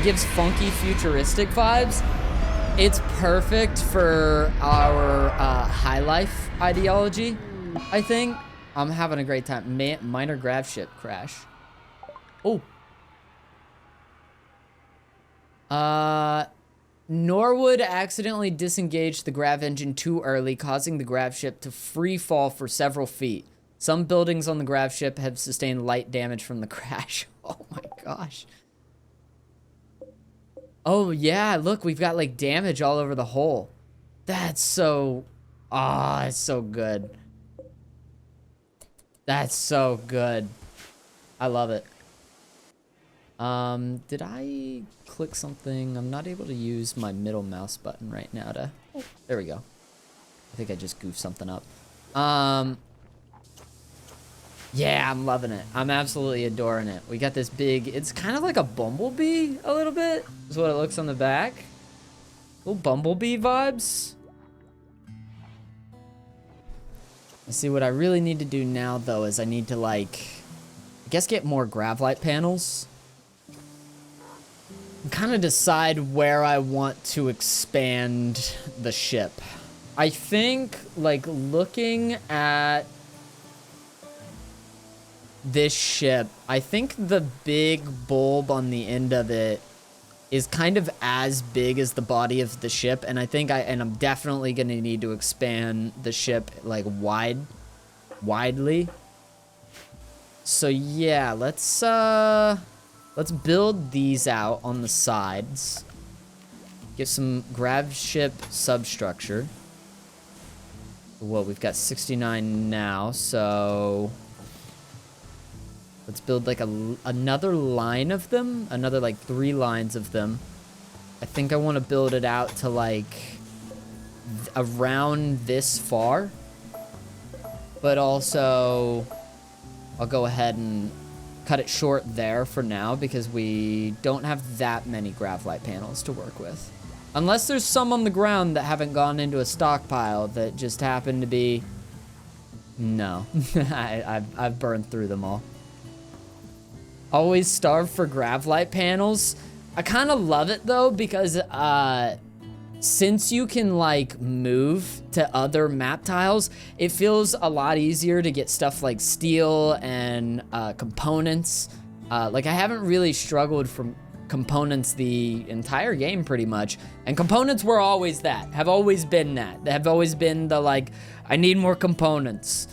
It gives funky futuristic vibes. It's perfect for our high life ideology, I think. I'm having a great time. Minor Gravship crash. Oh. Norwood accidentally disengaged the grav engine too early, causing the Gravship to free fall for several feet. Some buildings on the Gravship have sustained light damage from the crash. Oh my gosh. Oh yeah, look, we've got like damage all over the hull. That's so... Ah, it's so good. That's so good. I love it. Did I click something? I'm not able to use my middle mouse button right now to... Oh, there we go. I think I just goofed something up. Yeah, I'm loving it. I'm absolutely adoring it. We got this big... It's kind of like a bumblebee, a little bit. Is what it looks on the back. Little bumblebee vibes. Let's see, what I really need to do now, though, is I need to, like... I guess get more Gravlight panels. And kind of decide where I want to expand the ship. I think, like, looking at... this ship, I think the big bulb on the end of it is kind of as big as the body of the ship, and I think I'm definitely gonna need to expand the ship like widely. So yeah, let's build these out on the sides. Get some Gravship substructure. Well, we've got 69 now, so let's build like another line of them, another like 3 lines of them. I think I want to build it out to like around this far, but also I'll go ahead and cut it short there for now because we don't have that many Gravlight panels to work with. Unless there's some on the ground that haven't gone into a stockpile that just happen to be... No, I've burned through them all. Always starve for Gravlight panels. I kind of love it though because since you can like move to other map tiles, it feels a lot easier to get stuff like steel and components. Like I haven't really struggled from components the entire game pretty much, and components were always that, have always been that. They have always been the like, I need more components.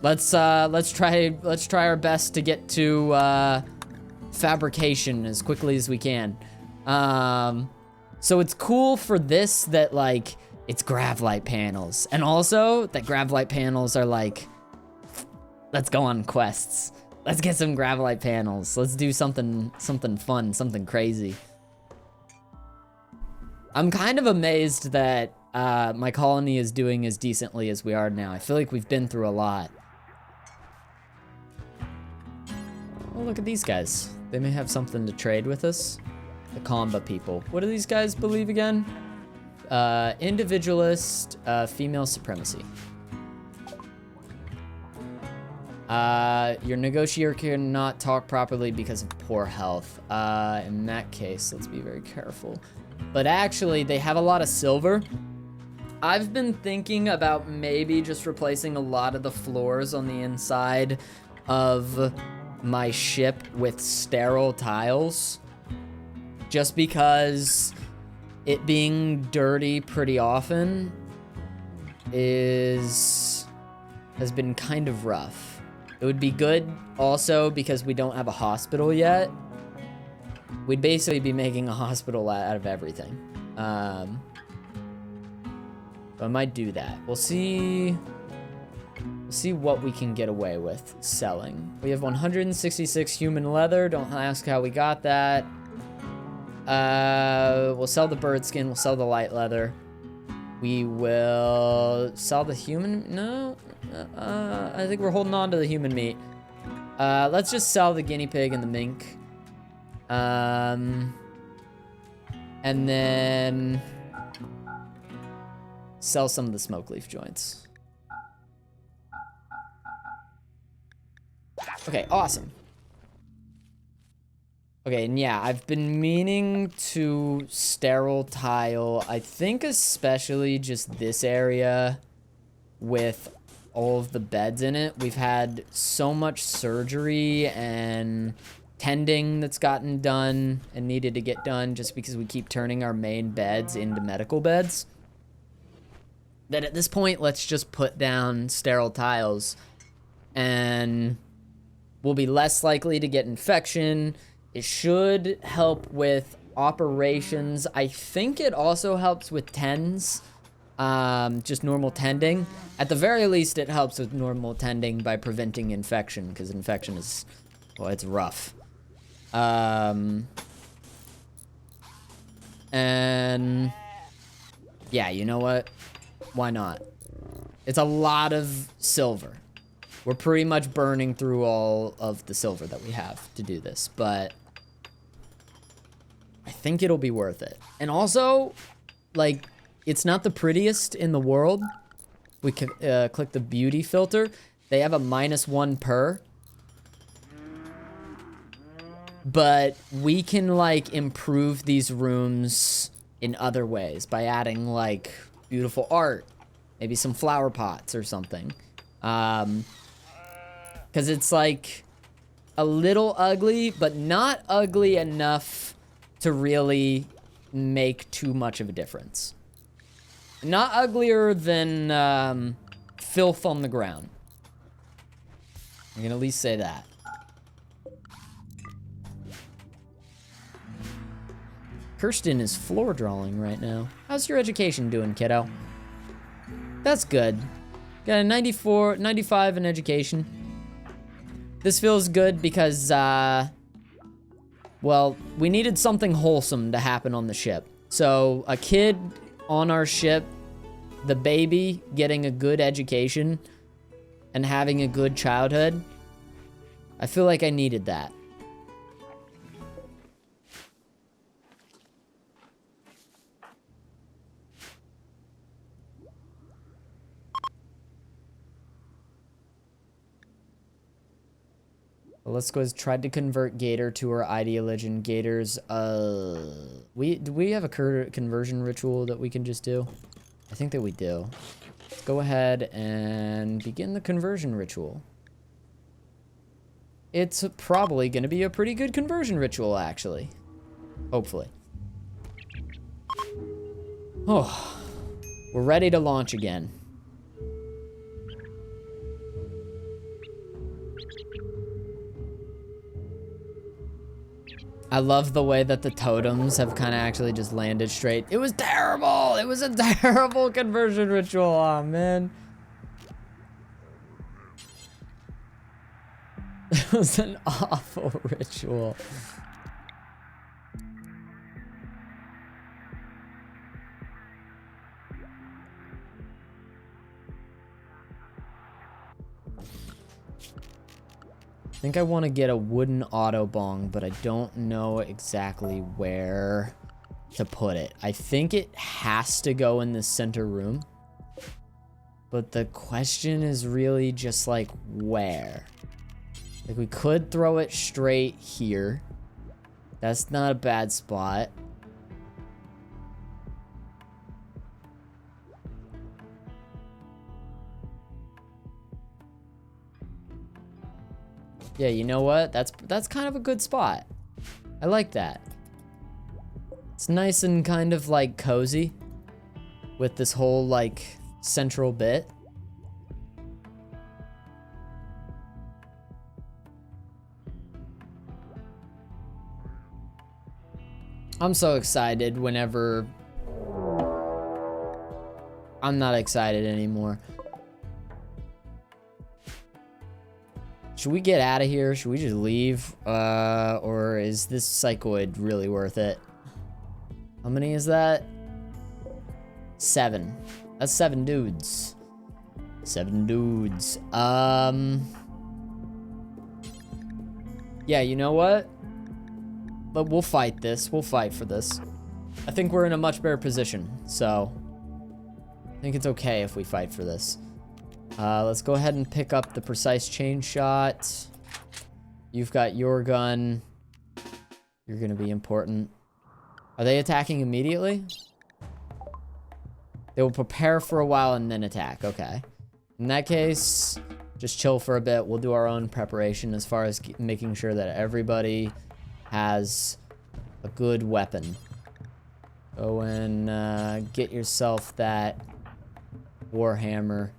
Let's try our best to get to fabrication as quickly as we can. So it's cool for this that like it's Gravlight panels, and also that Gravlight panels are like, let's go on quests. Let's get some Gravlight panels. Let's do something fun, something crazy. I'm kind of amazed that my colony is doing as decently as we are now. I feel like we've been through a lot. Oh, look at these guys. They may have something to trade with us. The Kamba people. What do these guys believe again? Individualist, female supremacy. Your negotiator cannot talk properly because of poor health. In that case, let's be very careful. But actually, they have a lot of silver. I've been thinking about maybe just replacing a lot of the floors on the inside of my ship with sterile tiles, just because it being dirty pretty often has been kind of rough. It would be good also because we don't have a hospital yet. We'd basically be making a hospital out of everything. So I might do that. We'll see what we can get away with selling. We have 166 human leather. Don't ask how we got that. We'll sell the bird skin. We'll sell the light leather. We will sell the human... No. I think we're holding on to the human meat. Let's just sell the guinea pig and the mink. And then sell some of the smoke leaf joints. Okay, awesome. Okay, and yeah, I've been meaning to sterile tile, I think especially just this area with all of the beds in it. We've had so much surgery and tending that's gotten done and needed to get done just because we keep turning our main beds into medical beds. That at this point, let's just put down sterile tiles and we'll be less likely to get infection. It should help with operations. I think it also helps with tends, just normal tending. At the very least, it helps with normal tending by preventing infection, because infection is, well, it's rough. And yeah, you know what? Why not? It's a lot of silver. We're pretty much burning through all of the silver that we have to do this, but I think it'll be worth it. And also, like, it's not the prettiest in the world. We can click the beauty filter. They have a -1 per. But we can, like, improve these rooms in other ways by adding, like, beautiful art. Maybe some flower pots or something. Because it's, like, a little ugly, but not ugly enough to really make too much of a difference. Not uglier than filth on the ground. I can at least say that. Kirsten is floor drawing right now. How's your education doing, kiddo? That's good. Got a 94, 95 in education. This feels good because, well, we needed something wholesome to happen on the ship. So, a kid on our ship, the baby getting a good education and having a good childhood, I feel like I needed that. Let's go. Tried to convert Gator to our Ideological Gators. Do we have a conversion ritual that we can just do? I think that we do. Let's go ahead and begin the conversion ritual. It's probably going to be a pretty good conversion ritual, actually. Hopefully. Oh, we're ready to launch again. I love the way that the totems have kind of actually just landed straight. It was terrible! It was a terrible conversion ritual. Oh, man. It was an awful ritual. I think I want to get a wooden auto bong, but I don't know exactly where to put it. I think it has to go in the center room. But the question is really just like where? Like we could throw it straight here. That's not a bad spot. Yeah, you know what? That's kind of a good spot. I like that. It's nice and kind of like cozy with this whole like central bit. I'm so excited whenever... I'm not excited anymore. Should we get out of here? Should we just leave? Or is this psychoid really worth it? How many is that? 7. That's 7 dudes. 7 dudes. Yeah, you know what? But we'll fight this. We'll fight for this. I think we're in a much better position, so I think it's okay if we fight for this. Let's go ahead and pick up the precise chain shot. You've got your gun. You're gonna be important. Are they attacking immediately? They will prepare for a while and then attack. Okay. In that case, just chill for a bit. We'll do our own preparation as far as making sure that everybody has a good weapon. Go and get yourself that Warhammer.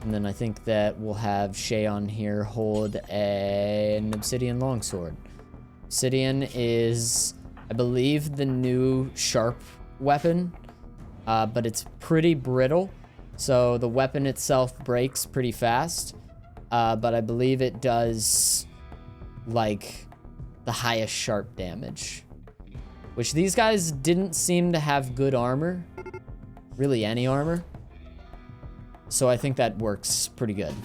And then I think that we'll have Shay on here hold an Obsidian Longsword. Obsidian is, I believe, the new sharp weapon, but it's pretty brittle. So the weapon itself breaks pretty fast, but I believe it does, like, the highest sharp damage. Which these guys didn't seem to have good armor. Really any armor. So I think that works pretty good.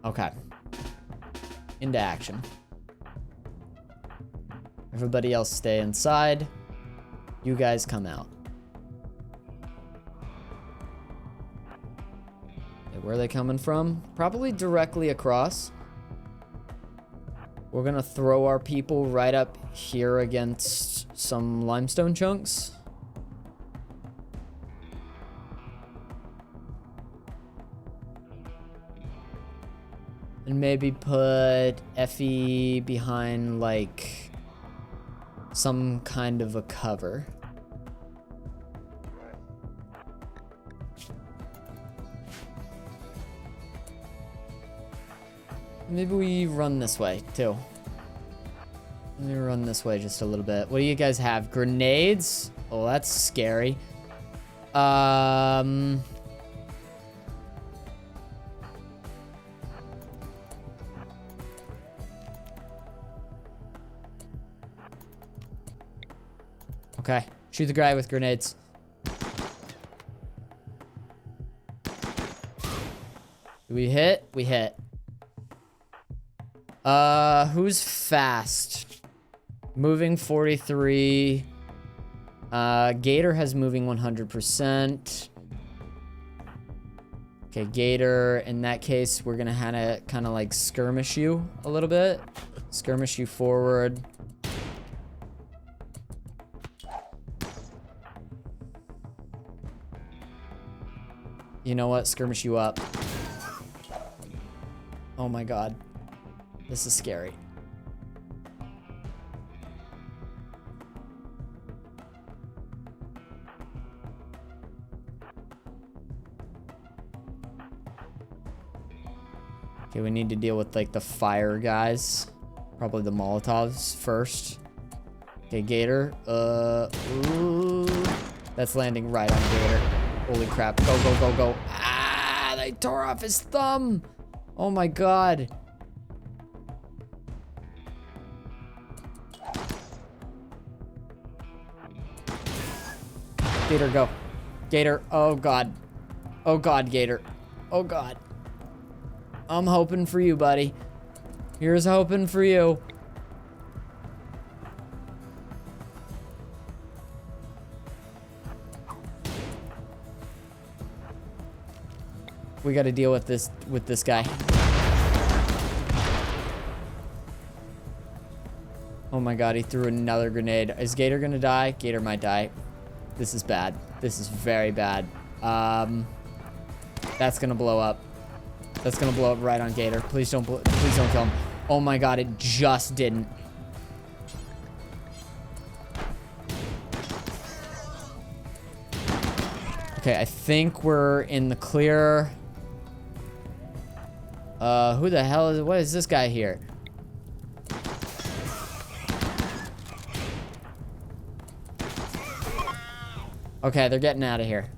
Okay. Into action. Everybody else stay inside. You guys come out. Okay, where are they coming from? Probably directly across. We're gonna throw our people right up here against some limestone chunks. And maybe put Effie behind, like, some kind of a cover. Maybe we run this way, too. Let me run this way just a little bit. What do you guys have? Grenades? Oh, that's scary. Okay, shoot the guy with grenades. Do we hit? We hit. Who's fast? Moving 43. Gator has moving 100%. Okay, Gator, in that case, we're gonna kind of like skirmish you a little bit. Skirmish you forward. You know what? Skirmish you up. Oh my god. This is scary. Okay, we need to deal with like the fire guys. Probably the Molotovs first. Okay, Gator. Ooh. That's landing right on Gator. Holy crap. Go, go, go, go. Ah, they tore off his thumb. Oh my god. Gator, go. Gator, oh god. Oh god, Gator. Oh god. I'm hoping for you, buddy. Here's hoping for you. We got to deal with this guy. Oh my god, he threw another grenade. Is Gator gonna die? Gator might die. This is bad. This is very bad. That's gonna blow up. That's gonna blow up right on Gator. Please don't kill him. Oh my god, it just didn't. Okay, I think we're in the clear. Who the hell is, what is this guy here? Okay, they're getting out of here.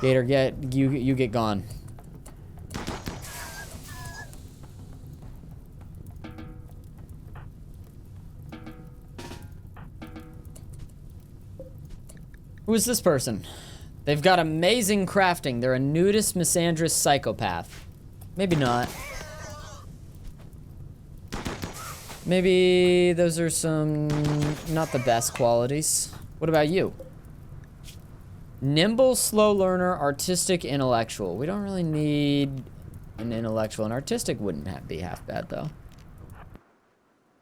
Gator, you get gone. Who is this person? They've got amazing crafting. They're a nudist, misandrous psychopath. Maybe not. Maybe those are some not the best qualities. What about you? Nimble, slow learner, artistic, intellectual. We don't really need an intellectual. An artistic wouldn't be half bad, though.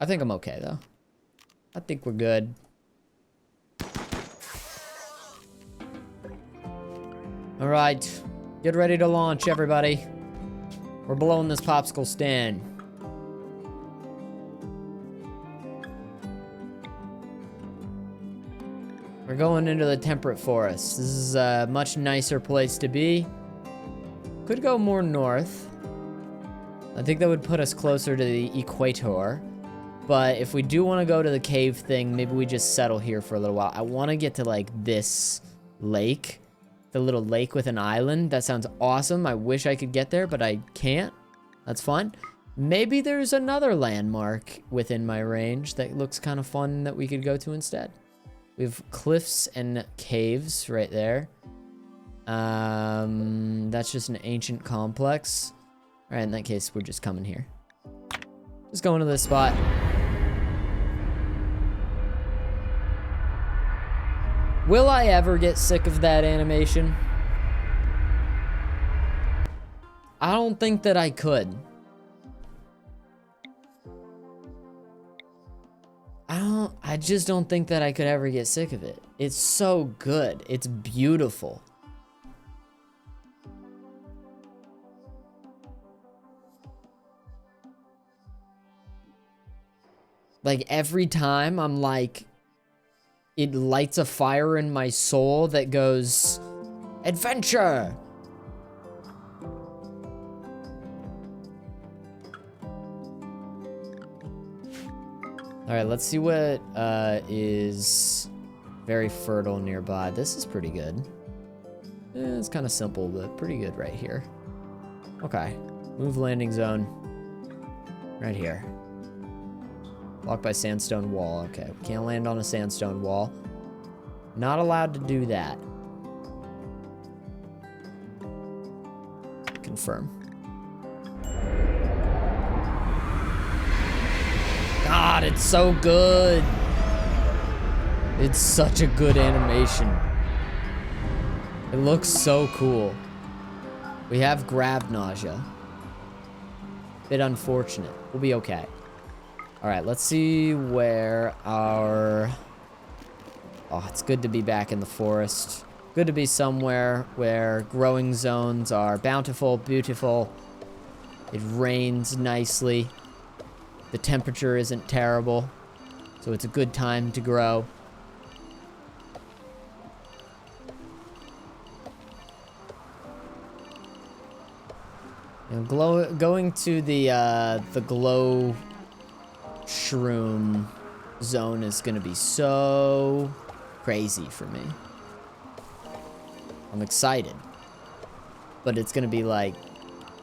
I think I'm okay, though. I think we're good. All right. Get ready to launch, everybody. We're blowing this popsicle stand. We're going into the temperate forest. This is a much nicer place to be. Could go more north. I think that would put us closer to the equator. But if we do want to go to the cave thing, maybe we just settle here for a little while. I want to get to, like, this lake. The little lake with an island. That sounds awesome. I wish I could get there, but I can't. That's fun. Maybe there's another landmark within my range that looks kind of fun that we could go to instead. We have cliffs and caves right there. That's just an ancient complex. All right, in that case, we're just coming here. Just going to this spot. Will I ever get sick of that animation? I don't think that I could. I just don't think that I could ever get sick of it. It's so good. It's beautiful. Like, every time I'm like, it lights a fire in my soul that goes, adventure! All right, let's see what is very fertile nearby. This is pretty good. It's kind of simple, but pretty good right here. Okay, move landing zone. Right here. Blocked by sandstone wall. Okay, can't land on a sandstone wall. Not allowed to do that. Confirm. God, it's so good. It's such a good animation. It looks so cool. We have grab nausea. Bit unfortunate. We'll be okay. All right, let's see where our... Oh, it's good to be back in the forest. Good to be somewhere where growing zones are bountiful, beautiful. It rains nicely. The temperature isn't terrible, so it's a good time to grow. And going to the glow shroom zone is gonna be so crazy for me. I'm excited, but it's gonna be like,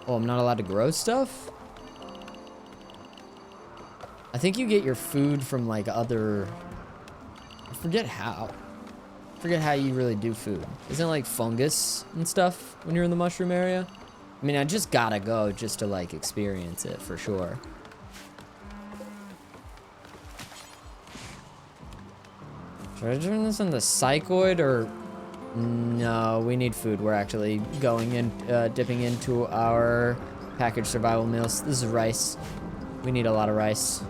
oh, I'm not allowed to grow stuff? I think you get your food from like other, I forget how you really do food. Isn't it like fungus and stuff when you're in the mushroom area? I mean, I just gotta go just to like experience it for sure. Should I turn this into psychoid or? No, we need food. We're actually going in, dipping into our packaged survival meals. This is rice. We need a lot of rice.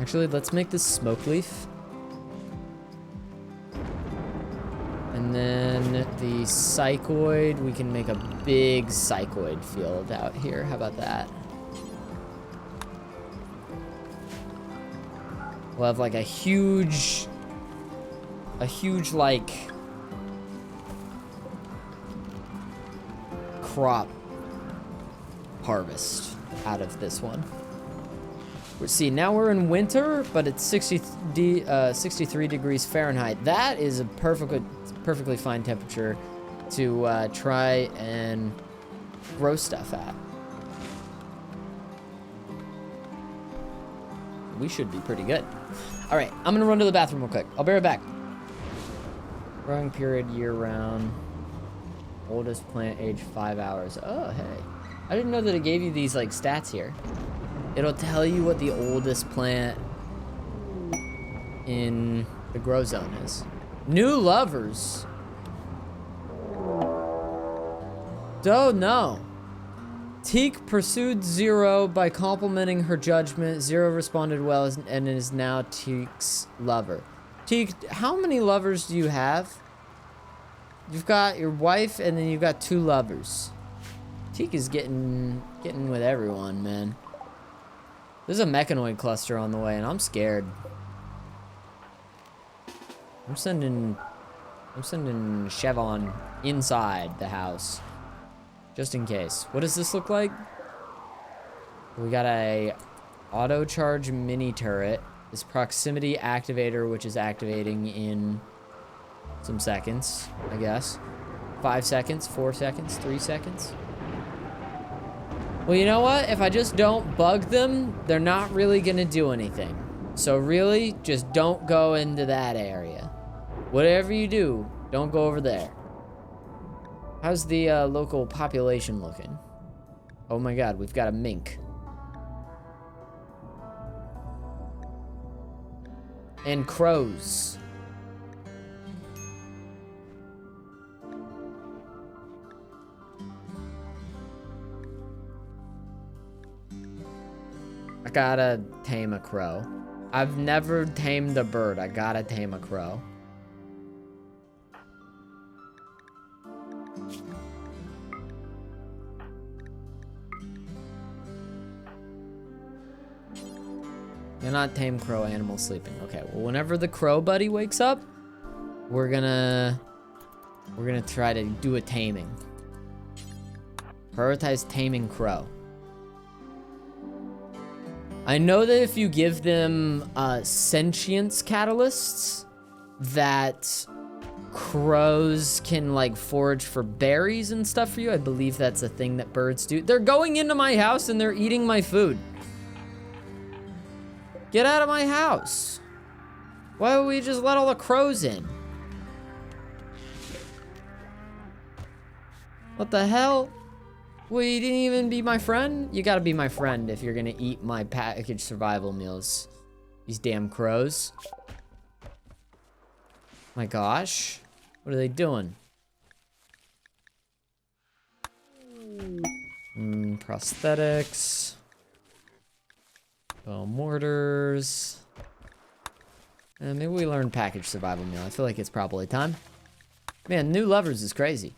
Actually, let's make this smoke leaf. And then the psychoid, we can make a big psychoid field out here. How about that? We'll have like a huge like crop harvest out of this one. See, now we're in winter, but it's 63 degrees Fahrenheit. That is a perfectly fine temperature to try and grow stuff at. we should be pretty good. All right, I'm gonna run to the bathroom real quick. I'll be right back. Growing period year-round. Oldest plant, age 5 hours. Oh, hey. I didn't know that it gave you these, like, stats here. It'll tell you what the oldest plant in the grow zone is. New lovers. Oh, no. Teak pursued Zero by complimenting her judgment. Zero responded well and is now Teak's lover. Teak, how many lovers do you have? You've got your wife, and then you've got 2 lovers. Teak is getting with everyone, man. There's a mechanoid cluster on the way, and I'm scared. I'm sending Chevon inside the house, just in case. What does this look like? We got a auto charge mini turret. This proximity activator, which is activating in some seconds, I guess. 5 seconds, 4 seconds, 3 seconds. Well, you know what? If I just don't bug them, they're not really gonna do anything. So really, just don't go into that area. Whatever you do, don't go over there. How's the local population looking? Oh my god, we've got a mink. And crows. I gotta tame a crow. I've never tamed a bird. I gotta tame a crow. You're not tame crow, animal sleeping. Okay, well, whenever the crow buddy wakes up, we're gonna try to do a taming. Prioritize taming crow. I know that if you give them sentience catalysts, that crows can like forage for berries and stuff for you. I believe that's a thing that birds do. They're going into my house and they're eating my food. Get out of my house. Why would we just let all the crows in? What the hell? Well, you didn't even be my friend? You gotta be my friend if you're gonna eat my packaged survival meals. These damn crows. My gosh. What are they doing? Prosthetics. Mortars. And maybe we learn packaged survival meal. I feel like it's probably time. Man, new lovers is crazy.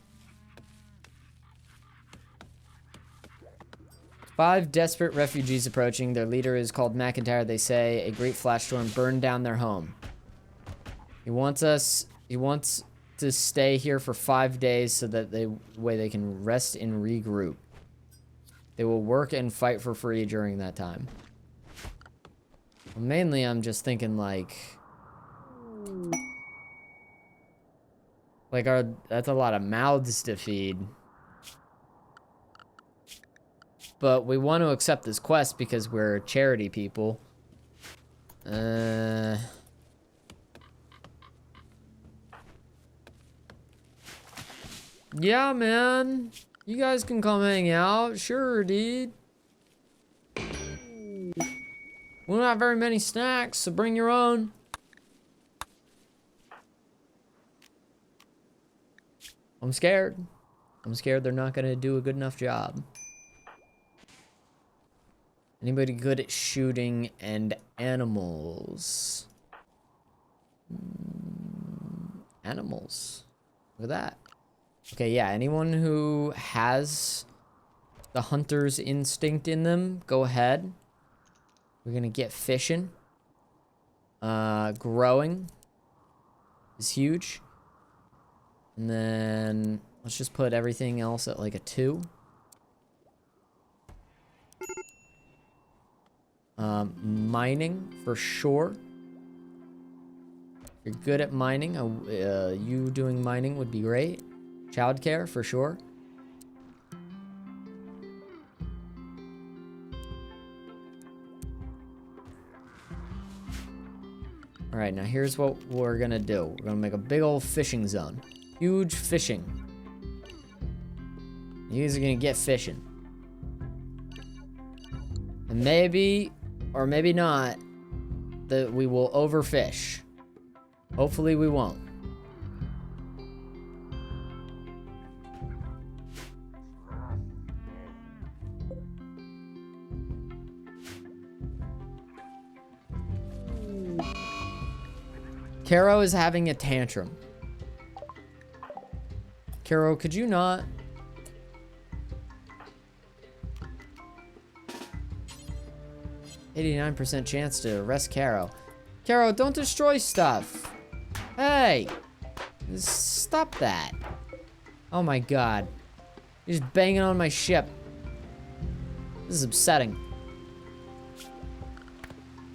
5 desperate refugees approaching. Their leader is called McIntyre. They say a great flash storm burned down their home. He wants to stay here for 5 days so that they can rest and regroup. They will work and fight for free during that time. Well, mainly, I'm just thinking like that's a lot of mouths to feed. But we want to accept this quest because we're charity people. Yeah, man. You guys can come hang out. Sure, dude. We don't have very many snacks, so bring your own. I'm scared. I'm scared they're not gonna do a good enough job. Anybody good at shooting and animals? Animals. Look at that. Okay, yeah, anyone who has the hunter's instinct in them, go ahead. We're gonna get fishing. Growing is huge. And then let's just put everything else at like a 2. Mining for sure. If you're good at mining, you doing mining would be great. Childcare for sure. All right, now here's what we're gonna do. We're gonna make a big old fishing zone. Huge fishing. You guys are gonna get fishing. And maybe, or maybe not, that we will overfish. Hopefully we won't. Caro is having a tantrum. Caro, could you not? %89 chance to arrest Caro. Caro, don't destroy stuff. Hey! Stop that. Oh my god. You're just banging on my ship. This is upsetting.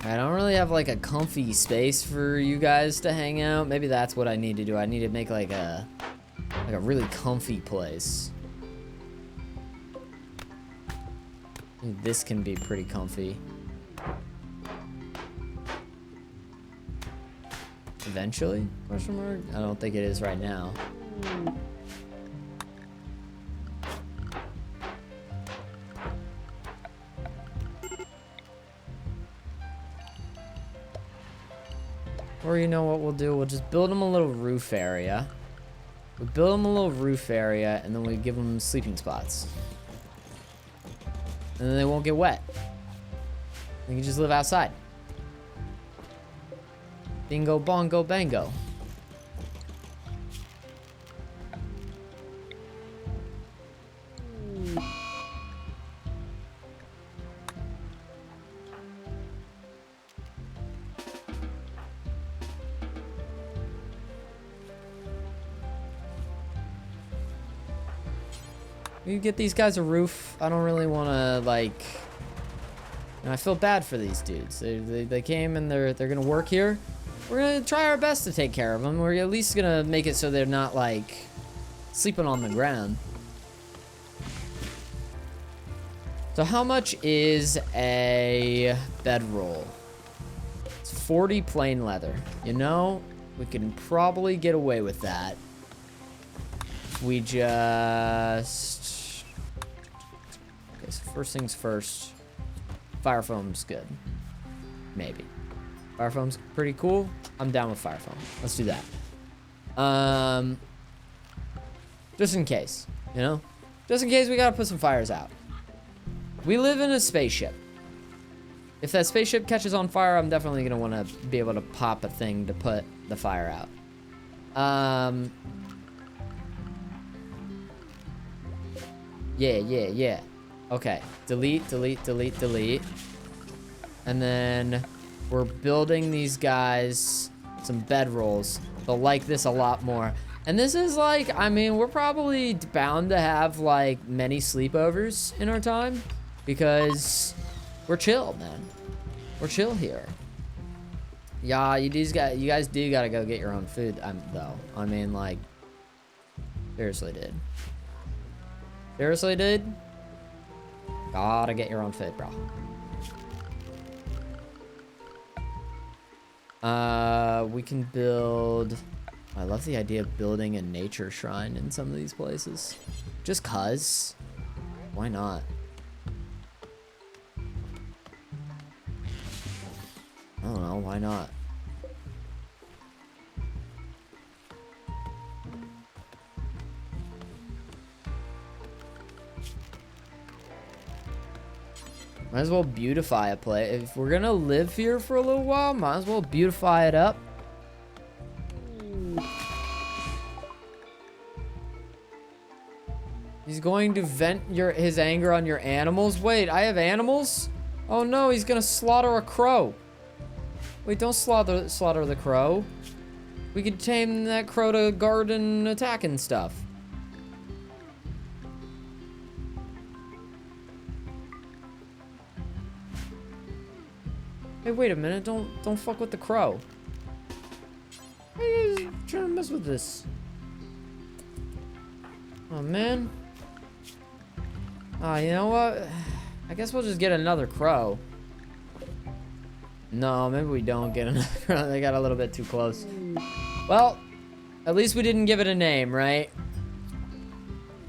I don't really have like a comfy space for you guys to hang out. Maybe that's what I need to do. I need to make like a really comfy place. This can be pretty comfy. Eventually? Question mark? I don't think it is right now. Or you know what we'll do? We'll just build them a little roof area. We'll build them a little roof area, and then we give them sleeping spots. And then they won't get wet. They can just live outside. Bingo, bongo, bango. You get these guys a roof. I don't really want to, like... You know, I feel bad for these dudes. They came and they're gonna work here. We're gonna try our best to take care of them. We're at least gonna make it so they're not, like, sleeping on the ground. So how much is a bedroll? It's 40 plain leather. You know, we can probably get away with that. We just... Okay, so first things first. Fire foam's good. Maybe. Fire foam's pretty cool. I'm down with fire foam. Let's do that. Just in case, you know? Just in case we gotta put some fires out. We live in a spaceship. If that spaceship catches on fire, I'm definitely gonna wanna be able to pop a thing to put the fire out. Yeah. Okay, delete. And then we're building these guys some bedrolls. They'll like this a lot more. And this is like, I mean, we're probably bound to have like many sleepovers in our time because we're chill, man. We're chill here. Yeah, you guys do gotta go get your own food, though. I mean, like, seriously, dude. Seriously, dude? Gotta get your own food, bro. We can build... I love the idea of building a nature shrine in some of these places. Just cuz. Why not? I don't know, why not? Might as well beautify a place. If we're gonna live here for a little while, might as well beautify it up. He's going to vent his anger on your animals. Wait, I have animals? Oh no, he's gonna slaughter a crow. Wait, don't slaughter the crow. We could tame that crow to garden attack and stuff. Hey, wait a minute, don't fuck with the crow. Hey, he's trying to mess with this. Oh man. You know what? I guess we'll just get another crow. No, maybe we don't get enough. They got a little bit too close. Well, at least we didn't give it a name, right?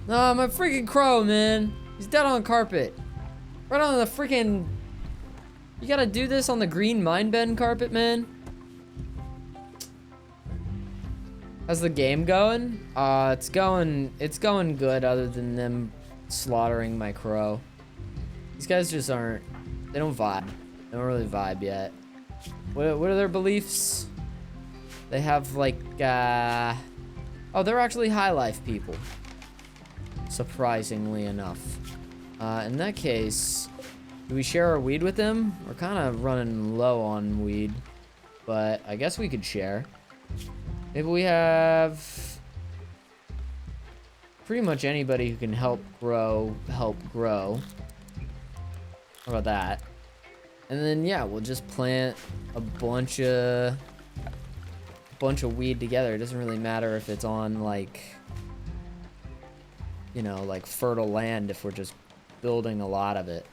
No, my freaking crow, man. He's dead on the carpet. Right on the freaking... You gotta do this on the green minebend carpet, man? How's the game going? It's going good other than them slaughtering my crow. These guys just aren't... They don't vibe. They don't really vibe yet. What are their beliefs? They have like, oh, they're actually high life people. Surprisingly enough. In that case, do we share our weed with them? We're kind of running low on weed, but I guess we could share. Maybe we have pretty much anybody who can help grow. How about that? And then yeah, we'll just plant a bunch of weed together. It doesn't really matter if it's on like, you know, like fertile land if we're just building a lot of it.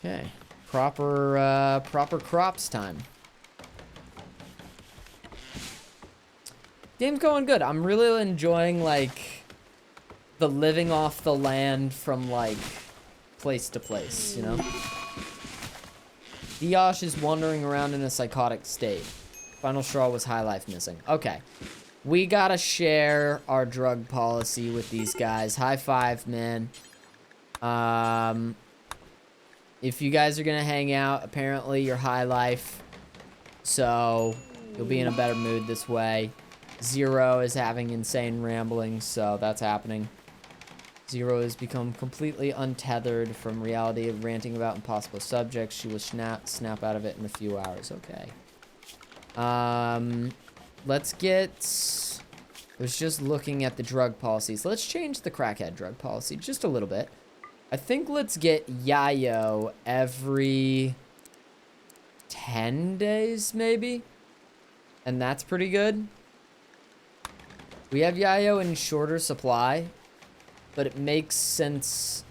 Okay, proper crops time. Game's going good. I'm really enjoying like the living off the land from like place to place, you know? Diosh is wandering around in a psychotic state. Final straw was high life missing. Okay. We gotta share our drug policy with these guys. High five, man. If you guys are gonna hang out, apparently you're high life, so you'll be in a better mood this way. Zero is having insane ramblings, so that's happening. Zero has become completely untethered from reality of ranting about impossible subjects. She will snap out of it in a few hours. Okay. Let's get... I was just looking at the drug policies. Let's change the crackhead drug policy just a little bit. I think let's get Yayo every 10 days, maybe? And that's pretty good. We have Yayo in shorter supply, but it makes sense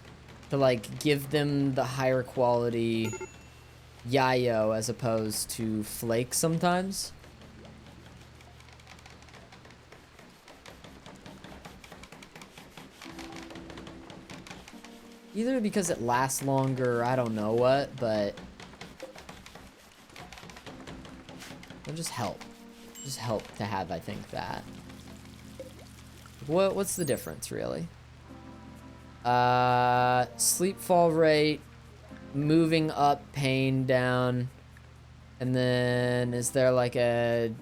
to, like, give them the higher quality Yayo as opposed to Flake sometimes. Either because it lasts longer, I don't know what, but it'll just help. Just help to have, I think, that. What's the difference, really? Sleep fall rate, moving up, pain down, and then is there like a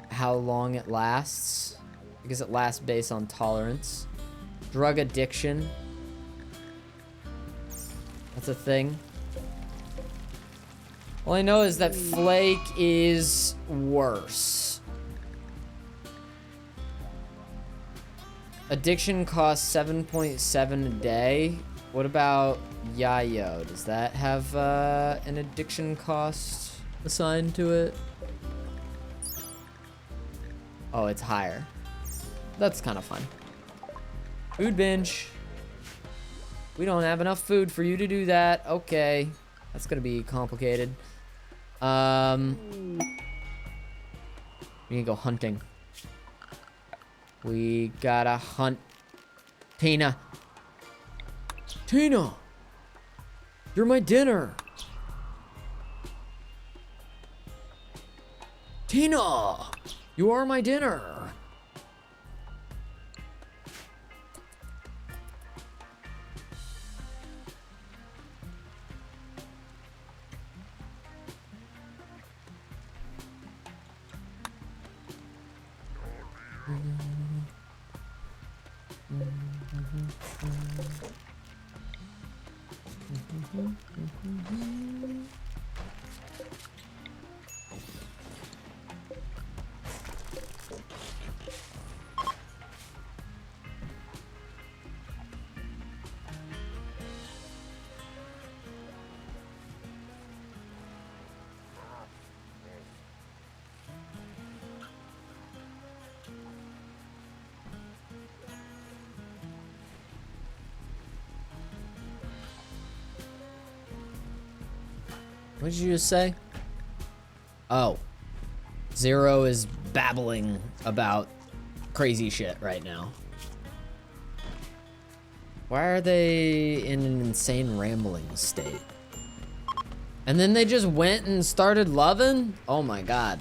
how long it lasts? Because it lasts based on tolerance. Drug addiction. That's a thing. All I know is that Flake is worse. Addiction costs 7.7 a day. What about Yayo? Does that have an addiction cost assigned to it? Oh, it's higher. That's kind of fun. Food binge. We don't have enough food for you to do that. Okay. That's gonna be complicated. We need to go hunting. We gotta hunt. Tina. Tina! You're my dinner! Tina! You are my dinner! What did you just say? Oh. Zero is babbling about crazy shit right now. Why are they in an insane rambling state? And then they just went and started loving? Oh my god.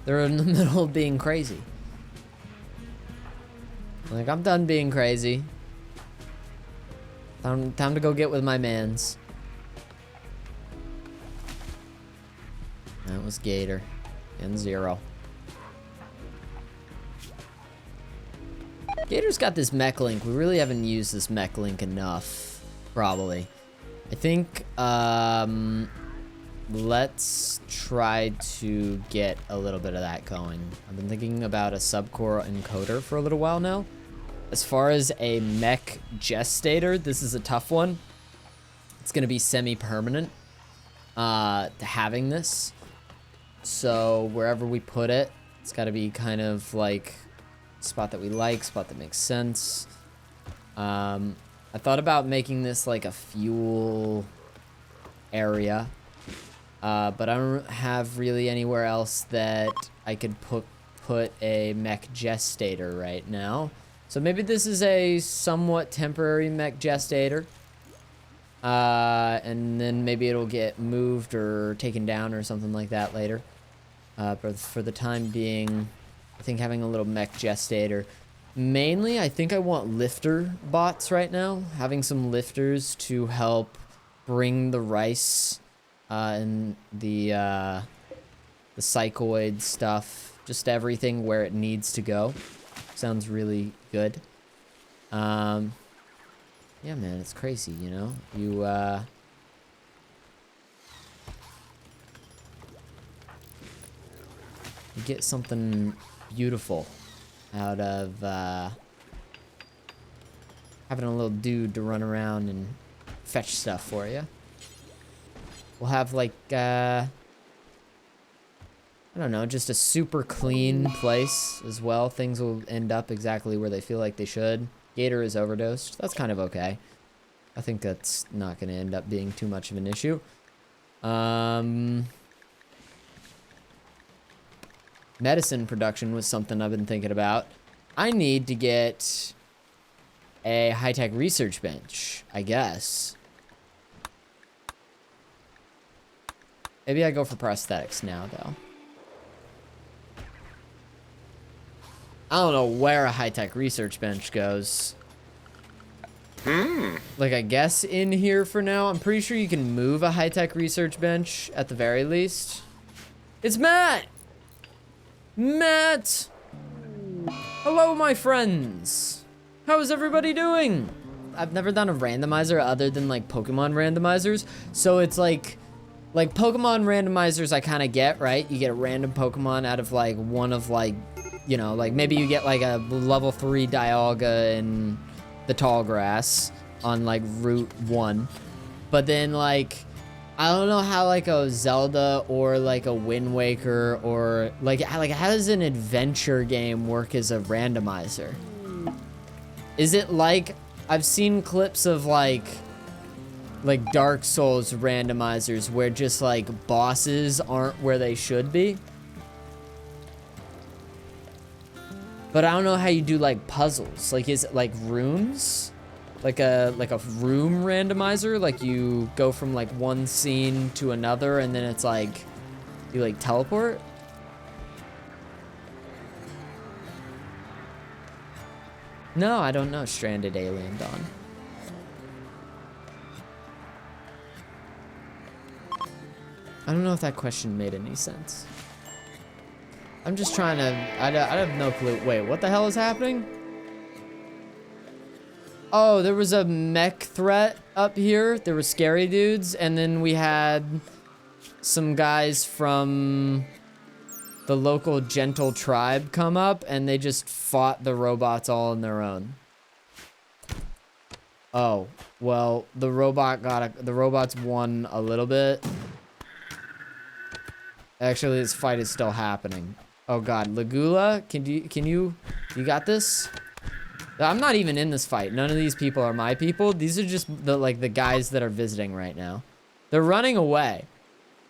They're in the middle of being crazy. Like, I'm done being crazy. Time to go get with my mans. That was Gator and Zero. Gator's got this mech link. We really haven't used this mech link enough, probably. I think, let's try to get a little bit of that going. I've been thinking about a subcore encoder for a little while now. As far as a mech gestator, this is a tough one. It's gonna be semi-permanent, to having this. So wherever we put it, it's gotta be kind of like a spot that we like, spot that makes sense. I thought about making this like a fuel area, but I don't have really anywhere else that I could put a mech gestator right now. So maybe this is a somewhat temporary mech gestator. And then maybe it'll get moved or taken down or something like that later. But for the time being, I think having a little mech gestator. Mainly, I think I want lifter bots right now. Having some lifters to help bring the rice and the psychoid stuff, just everything where it needs to go. Sounds really good. Yeah, man, it's crazy, you know? You get something beautiful out of having a little dude to run around and fetch stuff for you. We'll have like I don't know, just a super clean place as well. Things will end up exactly where they feel like they should. Gator is overdosed. That's kind of okay. I think that's not going to end up being too much of an issue. Medicine production was something I've been thinking about. I need to get a high-tech research bench, I guess. Maybe I go for prosthetics now, though. I don't know where a high-tech research bench goes. Like, I guess in here for now. I'm pretty sure you can move a high-tech research bench at the very least. It's Matt! Matt! Hello, my friends! How is everybody doing? I've never done a randomizer other than, like, Pokemon randomizers. So it's like Pokemon randomizers I kind of get, right? You get a random Pokemon out of, like, one of, like, you know, like, maybe you get, like, a level 3 Dialga in the tall grass on, like, Route 1. But then, like, I don't know how, like, a Zelda or, like, a Wind Waker or, like, how does an adventure game work as a randomizer? Is it like, I've seen clips of, like Dark Souls randomizers where just, like, bosses aren't where they should be. But I don't know how you do, like, puzzles. Like, is it, like, rooms? Like a room randomizer? Like, you go from, like, one scene to another, and then it's, like, you, like, teleport? No, I don't know. Stranded Alien Dawn. I don't know if that question made any sense. I'm just trying to... I have no clue. Wait, what the hell is happening? Oh, there was a mech threat up here. There were scary dudes. And then we had some guys from the local gentle tribe come up. And they just fought the robots all on their own. Oh, well, the robots won a little bit. Actually, this fight is still happening. Oh god, Lagula, you got this? I'm not even in this fight. None of these people are my people. These are just the guys that are visiting right now. They're running away.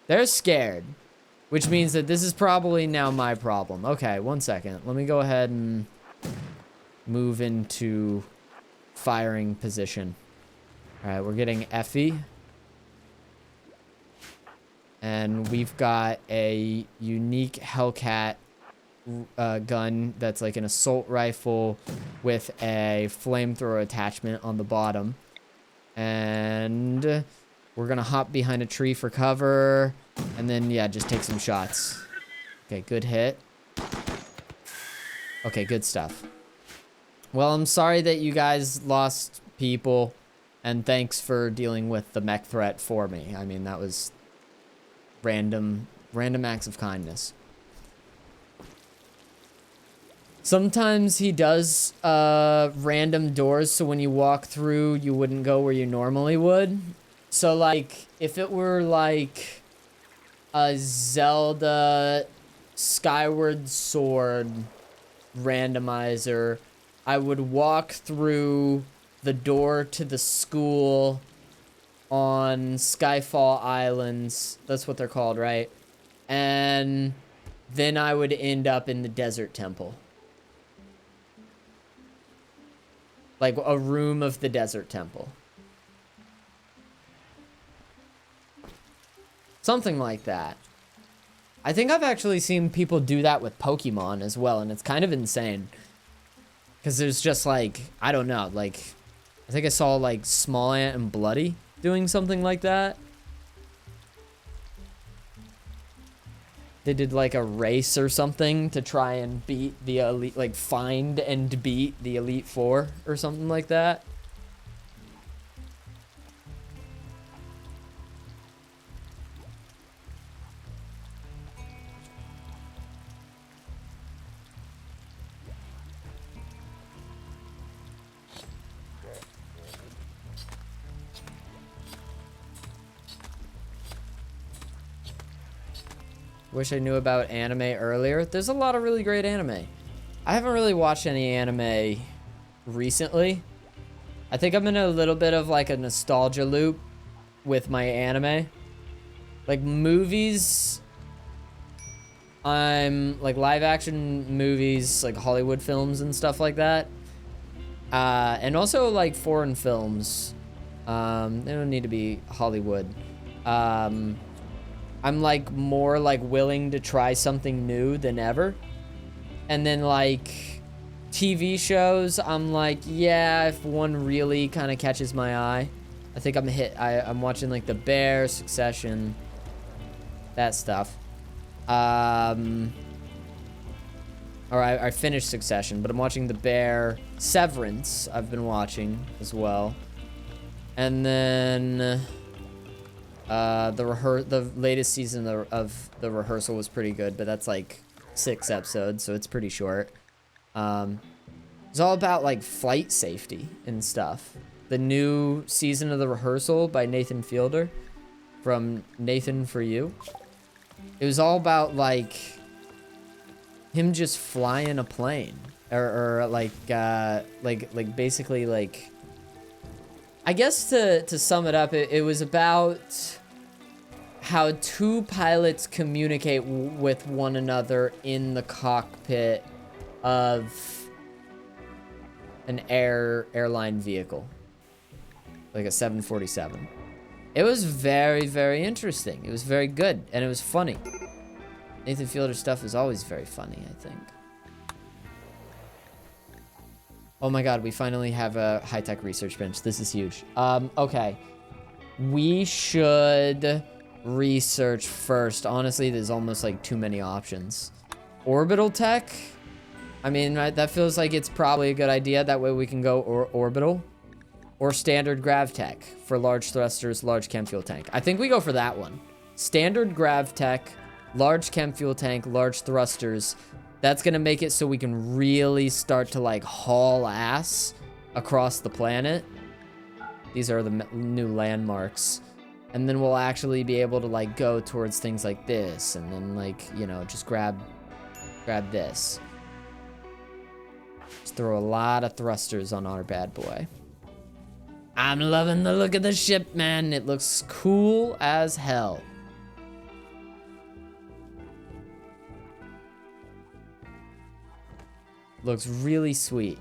They're scared, which means that this is probably now my problem. Okay, 1 second. Let me go ahead and move into firing position. All right, we're getting Effie. And we've got a unique Hellcat gun that's like an assault rifle with a flamethrower attachment on the bottom. And we're gonna hop behind a tree for cover. And then, yeah, just take some shots. Okay, good hit. Okay, good stuff. Well, I'm sorry that you guys lost people. And thanks for dealing with the mech threat for me. I mean, that was random acts of kindness. Sometimes he does random doors, so when you walk through, you wouldn't go where you normally would. So, like, if it were like a Zelda Skyward Sword randomizer, I would walk through the door to the school on Skyfall Islands. That's what they're called, right? And then I would end up in the desert temple. Like a room of the desert temple. Something like that. I think I've actually seen people do that with Pokemon as well, and it's kind of insane. Because there's just like, I don't know, like, I think I saw like Small Ant and Bloody doing something like that. They did like a race or something to try and beat the elite, like find and beat the Elite Four or something like that. Wish I knew about anime earlier. There's a lot of really great anime. I haven't really watched any anime recently. I think I'm in a little bit of like a nostalgia loop with my anime. Like movies, I'm like live action movies, like Hollywood films and stuff like that. And also like foreign films. They don't need to be Hollywood. I'm like more like willing to try something new than ever. And then like TV shows, I'm like, yeah, if one really kind of catches my eye. I think I'm watching like The Bear, Succession, that stuff. Or I finished Succession, but I'm watching The Bear. Severance, I've been watching as well. And then the latest season of The Rehearsal was pretty good, but that's like 6 episodes, so it's pretty short. It's all about like flight safety and stuff. The new season of The Rehearsal by Nathan Fielder from Nathan For You. It was all about like him just flying a plane or like basically like, I guess to sum it up, it was about how 2 pilots communicate with one another in the cockpit of an airline vehicle, like a 747. It was very, very interesting. It was very good, and it was funny. Nathan Fielder stuff is always very funny, I think. Oh my god, we finally have a high-tech research bench. This is huge. Okay. We should research first. Honestly, there's almost like too many options. Orbital tech? I mean, right, that feels like it's probably a good idea. That way we can go orbital. Or standard grav tech for large thrusters, large chem fuel tank. I think we go for that one. Standard grav tech, large chem fuel tank, large thrusters. That's gonna make it so we can really start to like haul ass across the planet. These are the new landmarks. And then we'll actually be able to like go towards things like this. And then like, you know, just grab this. Just throw a lot of thrusters on our bad boy. I'm loving the look of the ship, man. It looks cool as hell. Looks really sweet.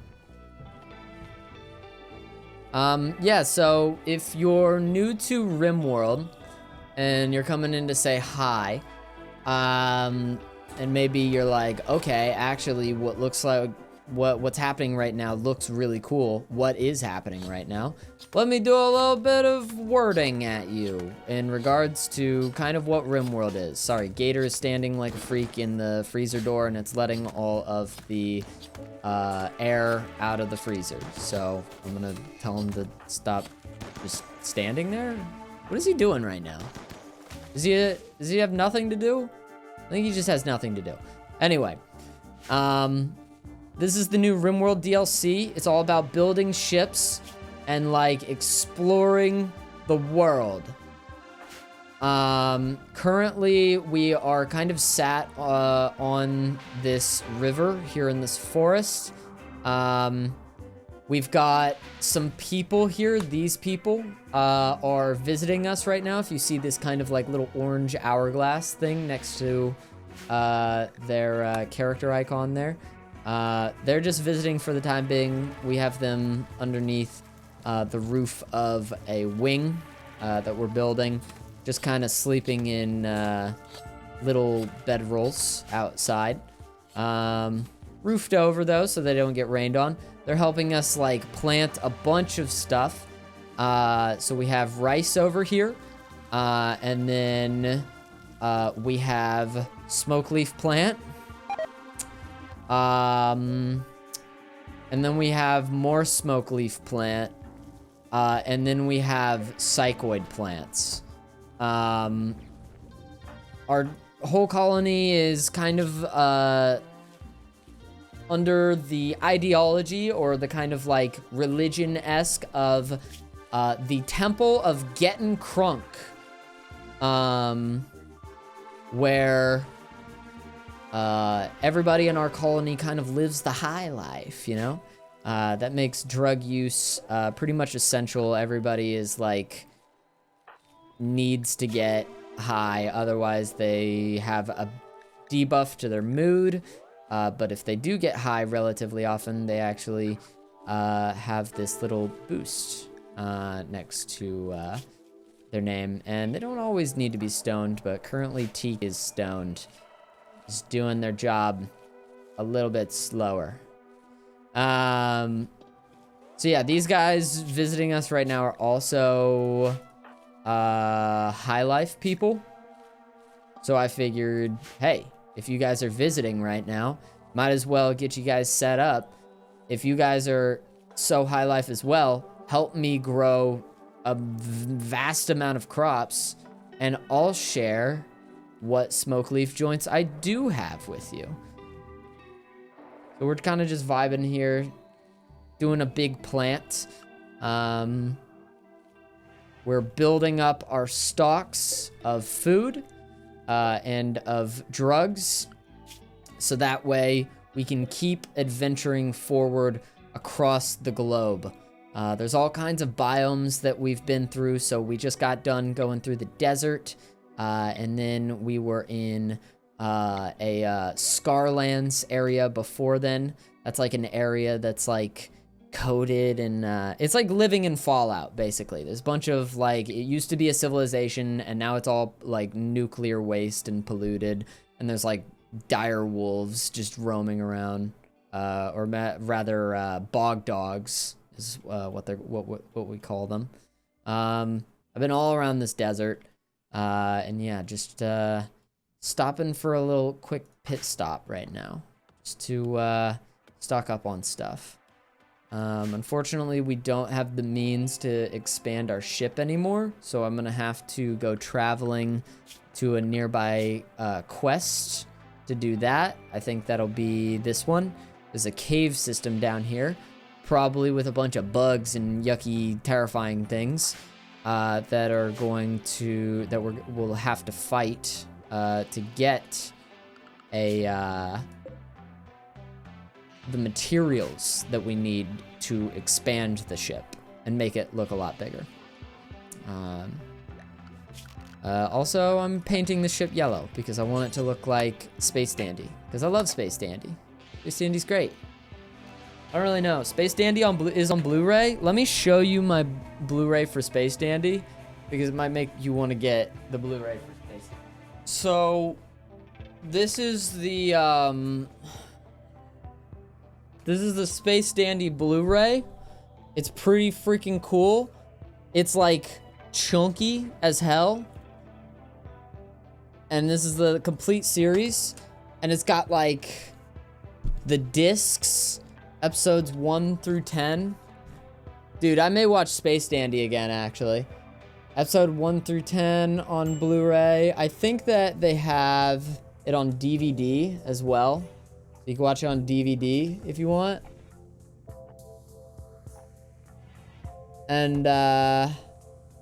Yeah, so if you're new to Rimworld and you're coming in to say hi, and maybe you're like, okay, actually what's happening right now looks really cool. What is happening right now? Let me do a little bit of wording at you in regards to kind of what Rimworld is. Sorry, Gator is standing like a freak in the freezer door, and it's letting all of the air out of the freezer. So I'm gonna tell him to stop just standing there. What is he doing right now? Does he have nothing to do? I think he just has nothing to do. Anyway, this is the new Rimworld DLC. It's all about building ships and like exploring the world. Currently we are kind of sat on this river here in this forest. We've got some people here. These people are visiting us right now. If you see this kind of like little orange hourglass thing next to their character icon there. They're just visiting for the time being. We have them underneath the roof of a wing that we're building, just kind of sleeping in little bedrolls outside. Roofed over though, so they don't get rained on. They're helping us like plant a bunch of stuff. So we have rice over here, and then we have smoke leaf plant. And then we have more smoke leaf plant, and then we have psychoid plants. Our whole colony is kind of under the ideology or the kind of like religion-esque of the Temple of Gettin' Crunk, where everybody in our colony kind of lives the high life, you know? That makes drug use pretty much essential. Everybody is like needs to get high, otherwise they have a debuff to their mood. But if they do get high relatively often, they actually have this little boost next to their name. And they don't always need to be stoned, but currently Teak is stoned. Just doing their job a little bit slower. So yeah, these guys visiting us right now are also high life people. So I figured, hey, if you guys are visiting right now, might as well get you guys set up. If you guys are so high life as well, help me grow a vast amount of crops, and I'll share what smoke leaf joints I do have with you. So we're kind of just vibing here, doing a big plant. We're building up our stocks of food and of drugs, so that way we can keep adventuring forward across the globe. There's all kinds of biomes that we've been through, so we just got done going through the desert. And then we were in a Scarlands area before then. That's like an area that's like coated and it's like living in Fallout, basically. There's a bunch of like, it used to be a civilization and now it's all like nuclear waste and polluted, and there's like dire wolves just roaming around, or rather bog dogs is what we call them. I've been all around this desert. And yeah, just stopping for a little quick pit stop right now, just to stock up on stuff. Unfortunately, we don't have the means to expand our ship anymore, so I'm gonna have to go traveling to a nearby quest to do that. I think that'll be this one. There's a cave system down here, probably with a bunch of bugs and yucky, terrifying things. That are going to, we'll have to fight to get the materials that we need to expand the ship. and make it look a lot bigger. Also, I'm painting the ship yellow because I want it to look like Space Dandy, because I love Space Dandy. Space Dandy's great. I don't really know. Space Dandy is on Blu-ray. Let me show you my Blu-ray for Space Dandy, because it might make you want to get the Blu-ray for Space Dandy. So, this is the Space Dandy Blu-ray. It's pretty freaking cool. It's like chunky as hell. And this is the complete series. And it's got like the discs, episodes 1 through 10. Dude, I may watch Space Dandy again, actually. Episode 1 through 10 on Blu-ray. I think that they have it on DVD as well. You can watch it on DVD if you want. And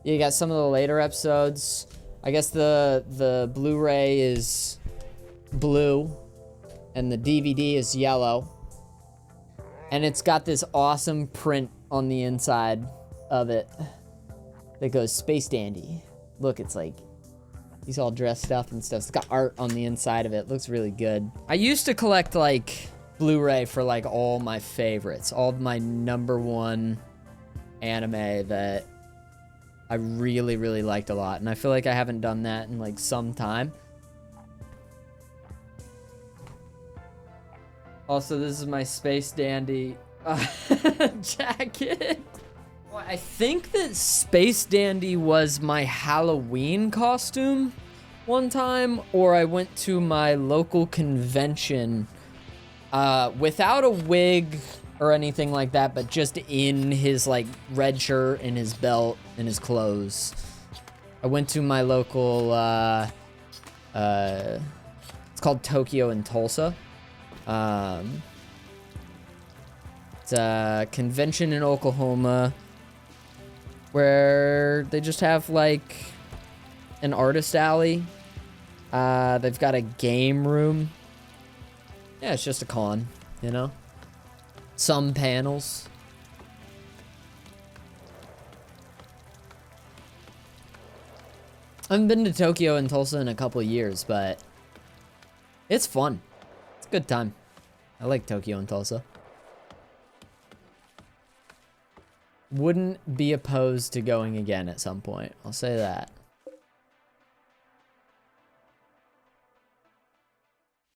you got some of the later episodes. I guess the Blu-ray is blue and the DVD is yellow. And it's got this awesome print on the inside of it that goes Space Dandy. Look, it's like he's all dressed up and stuff. It's got art on the inside of it. Looks really good. I used to collect like Blu-ray for like all my favorites, all of my #1 anime that I really, really liked a lot. And I feel like I haven't done that in like some time. Also, this is my Space Dandy jacket. Well, I think that Space Dandy was my Halloween costume one time, or I went to my local convention without a wig or anything like that, but just in his like red shirt and his belt and his clothes. I went to my local, it's called Tokyo in Tulsa. It's a convention in Oklahoma where they just have like an artist alley. They've got a game room. Yeah, it's just a con, you know? Some panels. I haven't been to Tokyo and Tulsa in a couple of years, but it's fun. It's a good time. I like Tokyo and Tulsa. Wouldn't be opposed to going again at some point. I'll say that.